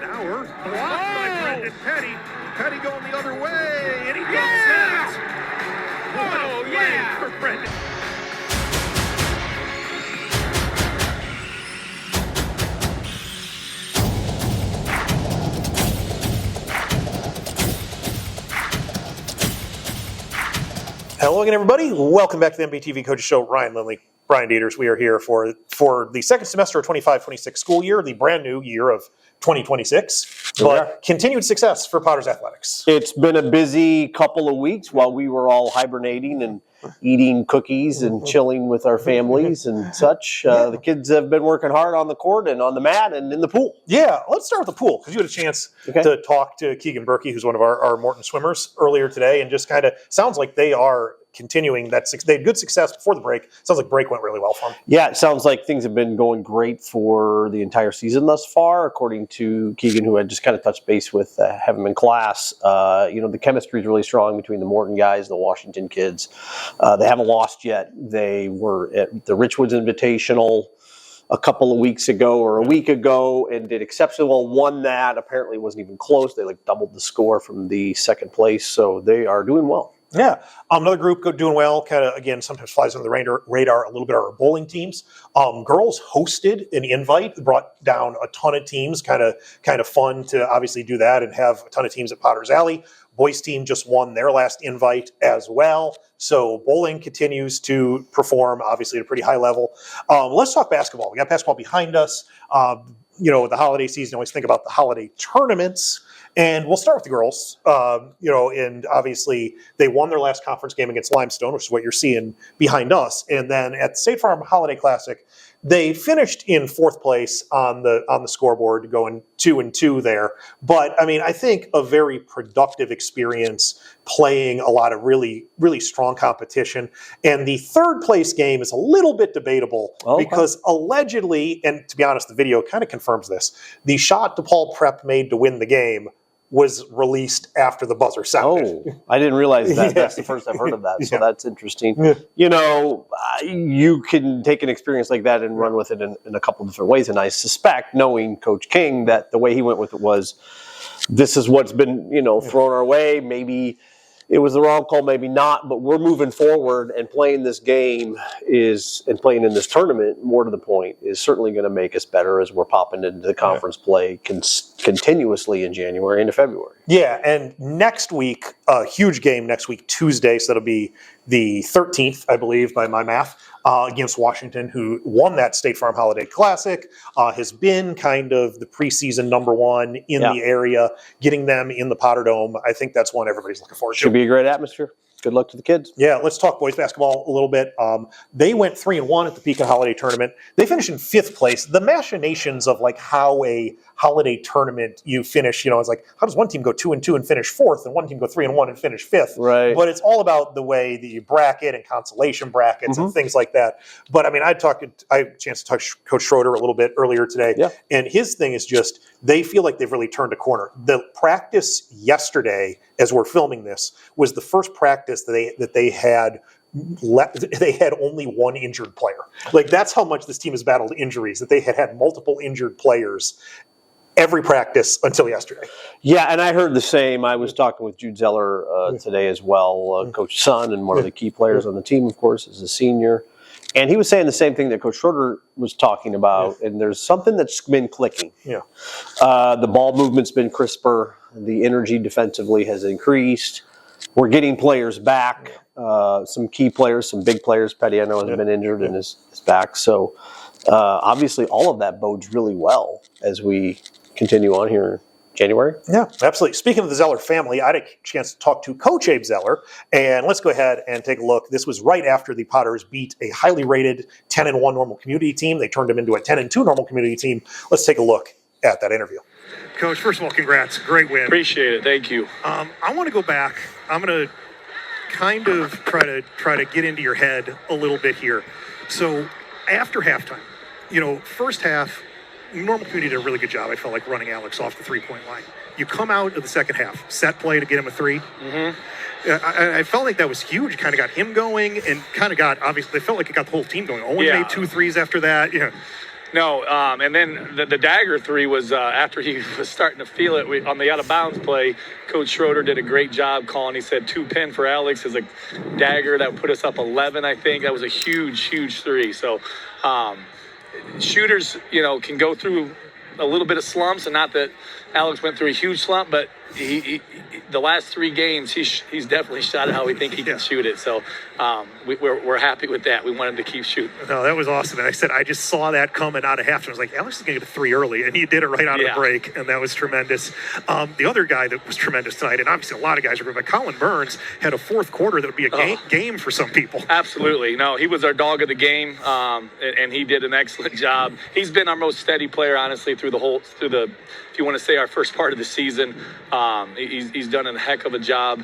Now blocked by Brendan Petty. Petty going the other way, and he goes out. What a play for Brendan. Hello again, everybody. Welcome back to the MPTV Coaches Show. Ryan Lindley, Brian Dieters. We are here for the second semester of 25-26 school year, the brand new year of 2026. But continued success for Potters Athletics. It's been a busy couple of weeks while we were all hibernating and eating cookies and chilling with our families and such. The kids have been working hard on the court and on the mat and in the pool. Yeah, let's start with the pool, because you had a chance to talk to Keegan Berkey, who's one of our Morton swimmers, earlier today, and just kind of sounds like they are continuing that. They had good success before the break. Sounds like break went really well for them. Yeah, it sounds like things have been going great for the entire season thus far, according to Keegan, who had just kind of touched base with having him in class. The chemistry is really strong between the Morton guys, the Washington kids. They haven't lost yet. They were at the Richwoods Invitational a couple of weeks ago or a week ago and did exceptionally well, won that. Apparently wasn't even close. They doubled the score from the second place, so they are doing well. Yeah. Another group doing well, kind of, again, sometimes flies under the radar a little bit, are our bowling teams. Girls hosted an invite, brought down a ton of teams, kind of fun to obviously do that and have a ton of teams at Potter's Alley. Boys team just won their last invite as well. So bowling continues to perform, obviously, at a pretty high level. Let's talk basketball. We got basketball behind us. The holiday season, always think about the holiday tournaments. And we'll start with the girls, and obviously they won their last conference game against Limestone, which is what you're seeing behind us. And then at the State Farm Holiday Classic, they finished in fourth place on the scoreboard, going 2-2 there. But I mean, I think a very productive experience, playing a lot of really, really strong competition. And the third place game is a little bit debatable because allegedly, and to be honest, the video kind of confirms this, the shot DePaul Prep made to win the game was released after the buzzer sounded. Oh, I didn't realize that. That's the first I've heard of that, so that's interesting. Yeah. You can take an experience like that and run with it in a couple of different ways, and I suspect, knowing Coach King, that the way he went with it was, this is what's been thrown our way. Maybe it was the wrong call, maybe not, but we're moving forward, and playing this game and playing in this tournament, more to the point, is certainly going to make us better as we're popping into the conference play continuously in January into February. Yeah, and next week, a huge game next week, Tuesday, so that'll be the 13th, I believe, by my math, against Washington, who won that State Farm Holiday Classic, has been kind of the preseason number one in the area, getting them in the Potter Dome. I think that's one everybody's looking forward to. Should be a great atmosphere. Good luck to the kids. Yeah, let's talk boys basketball a little bit. They went 3-1 at the Pekin Holiday Tournament. They finished in fifth place. The machinations of how a holiday tournament you finish, it's like, how does one team go 2-2 and finish fourth, and one team go 3-1 and finish fifth? Right. But it's all about the way that you bracket and consolation brackets and things like that. But I mean, I had a chance to talk to Coach Schroeder a little bit earlier today, and his thing is just, they feel like they've really turned a corner. The practice yesterday, as we're filming this, was the first practice that they had. They had only one injured player. That's how much this team has battled injuries, that they had multiple injured players every practice until yesterday. Yeah, and I heard the same. I was talking with Jude Zeller today as well, Coach Son, and one of the key players on the team, of course, is a senior. And he was saying the same thing that Coach Schroeder was talking about, and there's something that's been clicking. Yeah, the ball movement's been crisper. The energy defensively has increased. We're getting players back, some key players, some big players. Petty, I know, has been injured and is back. So obviously all of that bodes really well as we continue on here in January. Yeah, absolutely. Speaking of the Zeller family, I had a chance to talk to Coach Abe Zeller, and let's go ahead and take a look. This was right after the Potters beat a highly rated 10-1 normal community team. They turned them into a 10-2 normal community team. Let's take a look at that interview. Coach, first of all, congrats. Great win. Appreciate it. Thank you. I want to go back. I'm going to kind of try to get into your head a little bit here. So after halftime, first half, normal community did a really good job. I felt like running Alex off the three-point line. You come out of the second half, set play to get him a three. I felt like that was huge. Kind of got him going, and kind of got, obviously, I felt like it got the whole team going. Owen made 2 threes after that. No, and then the dagger three was after he was starting to feel it on the out of bounds play. Coach Schroeder did a great job calling. He said 2-pin for Alex is a dagger that put us up 11. I think that was a huge three. So shooters, can go through a little bit of slumps, and not that Alex went through a huge slump, but he the last 3 games he's definitely shot it how we think he can shoot it. So we're happy with that. We want him to keep shooting. No, that was awesome. And I said I just saw that coming out of halftime. I was like, Alex is going to get a 3 early, and he did it right out of the break, and that was tremendous. The other guy that was tremendous tonight, and obviously a lot of guys are good, but Colin Burns had a fourth quarter that would be a game for some people. Absolutely. No, he was our dog of the game, and he did an excellent job. He's been our most steady player, honestly, through the if you want to say our first part of the season. He's done a heck of a job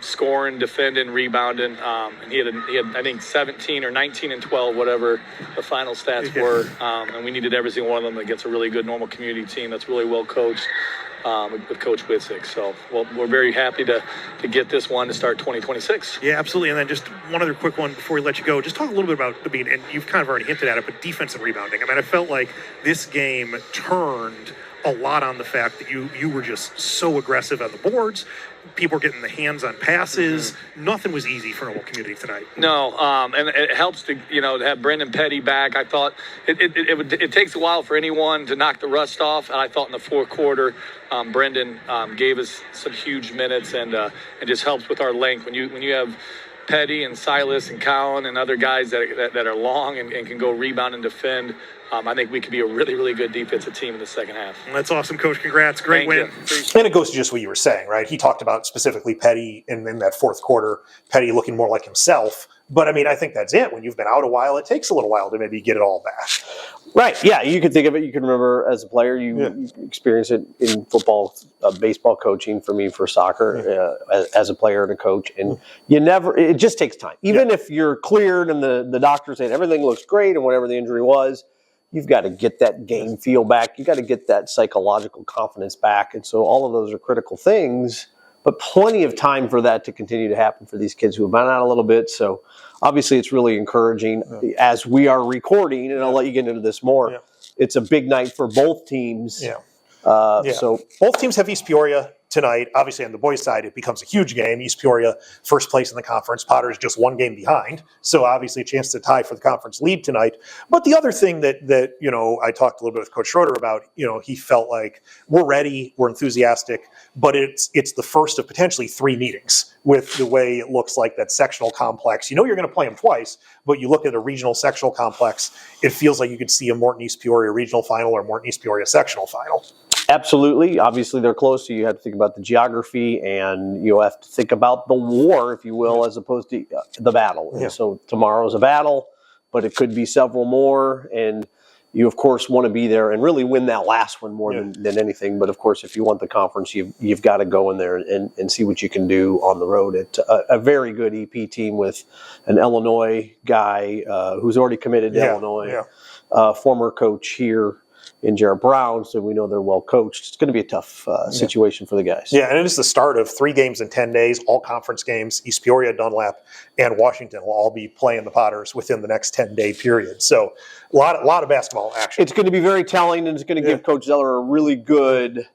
scoring, defending, rebounding. And he had I think 17 or 19 and 12, whatever the final stats were. And we needed every single one of them against a really good normal community team that's really well coached with Coach Whitsick. So we're very happy to get this one to start 2026. Yeah, absolutely. And then just one other quick one before we let you go. Just talk a little bit about, and you've kind of already hinted at it, but defensive rebounding. I mean, I felt like this game turned a lot on the fact that you were just so aggressive on the boards. People were getting the hands on passes. Nothing was easy for Normal Community tonight. No, and it helps to have Brendan Petty back. I thought it takes a while for anyone to knock the rust off, and I thought in the fourth quarter, Brendan gave us some huge minutes, and it just helps with our length when you have Petty and Silas and Colin and other guys that are long and can go rebound and defend. I think we could be a really, really good defensive team in the second half. That's awesome, Coach. Congrats. Great win. And it goes to just what you were saying, right? He talked about specifically Petty in that fourth quarter, Petty looking more like himself. But, I mean, I think that's it. When you've been out a while, it takes a little while to maybe get it all back. Right. Yeah, you can think of it. You can remember as a player, you experience it in football, baseball coaching for me for soccer as a player and a coach. And it just takes time. Even if you're cleared and the doctor saying everything looks great and whatever the injury was, you've got to get that game feel back. You got to get that psychological confidence back. And so all of those are critical things, but plenty of time for that to continue to happen for these kids who have been out a little bit. So obviously it's really encouraging as we are recording, and I'll let you get into this more. It's a big night for both teams. So both teams have East Peoria tonight. Obviously, on the boys' side, it becomes a huge game. East Peoria, first place in the conference. Potter's just one game behind. So obviously a chance to tie for the conference lead tonight. But the other thing that I talked a little bit with Coach Schroeder about, he felt like we're ready, we're enthusiastic, but it's the first of potentially 3 meetings with the way it looks like that sectional complex. You're going to play them twice, but you look at a regional sectional complex, it feels like you could see a Morton East Peoria regional final or Morton East Peoria sectional final. Absolutely. Obviously, they're close, so you have to think about the geography, and you have to think about the war, if you will, as opposed to the battle. And so tomorrow's a battle, but it could be several more, and you, of course, want to be there and really win that last one more than anything. But, of course, if you want the conference, you've got to go in there and see what you can do on the road. It's a very good EP team with an Illinois guy who's already committed to Illinois, former coach here in Jared Brown, so we know they're well coached. It's going to be a tough situation for the guys. Yeah, and it is the start of 3 games in 10 days, all conference games. East Peoria, Dunlap, and Washington will all be playing the Potters within the next 10-day period. So a lot of basketball action. It's going to be very telling, and it's going to give Coach Zeller a really good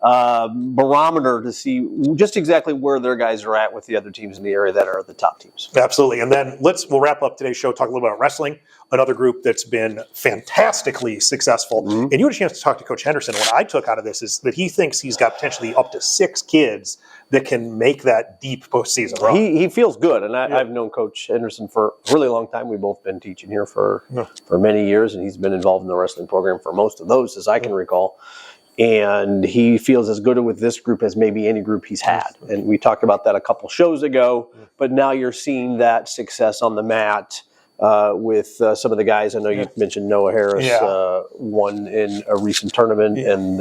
barometer to see just exactly where their guys are at with the other teams in the area that are the top teams. Absolutely. And then we'll wrap up today's show, talk a little about wrestling, another group that's been fantastically successful. And you had a chance to talk to Coach Henderson. What I took out of this is that he thinks he's got potentially up to 6 kids that can make that deep postseason run. He feels good, and I've known Coach Henderson for a really long time. We've both been teaching here for many years, and he's been involved in the wrestling program for most of those, as I can recall. And he feels as good with this group as maybe any group he's had. And we talked about that a couple shows ago, but now you're seeing that success on the mat with some of the guys. I know you mentioned Noah Harris won in a recent tournament. And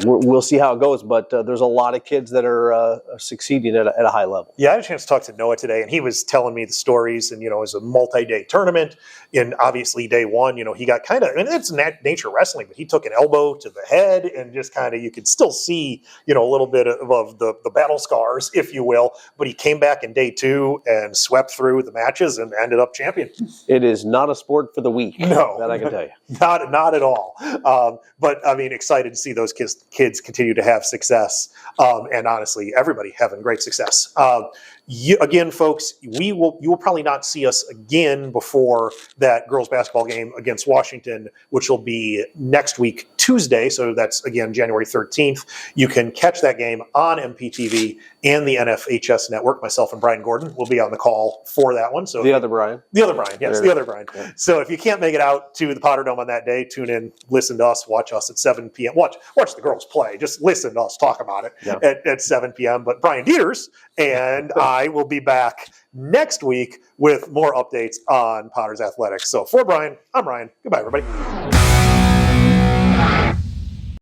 we'll see how it goes. But there's a lot of kids that are succeeding at a high level. Yeah, I had a chance to talk to Noah today, and he was telling me the stories. And, it was a multi-day tournament. And obviously, day one, he got kind of, and it's nature wrestling, but he took an elbow to the head and just kind of, you could still see, a little bit of the battle scars, if you will. But he came back in day 2 and swept through the matches and ended up champion. It is not a sport for the weak. No. That I can tell you. Not at all. But I mean, excited to see those kids continue to have success. And honestly, everybody having great success. Again, folks, you will probably not see us again before that girls basketball game against Washington, which will be next week, Tuesday. So that's, again, January 13th. You can catch that game on MPTV and the NFHS network. Myself and Brian Gordon will be on the call for that one. So The other Brian. Yes, the other Brian. Yeah. So if you can't make it out to the Potter Dome on that day, tune in, listen to us, watch us at 7 p.m. Watch the girls play. Just listen to us talk about it at 7 p.m. But Brian Dieters and I will be back next week with more updates on Potter's athletics. So for Brian, I'm Ryan. Goodbye, everybody.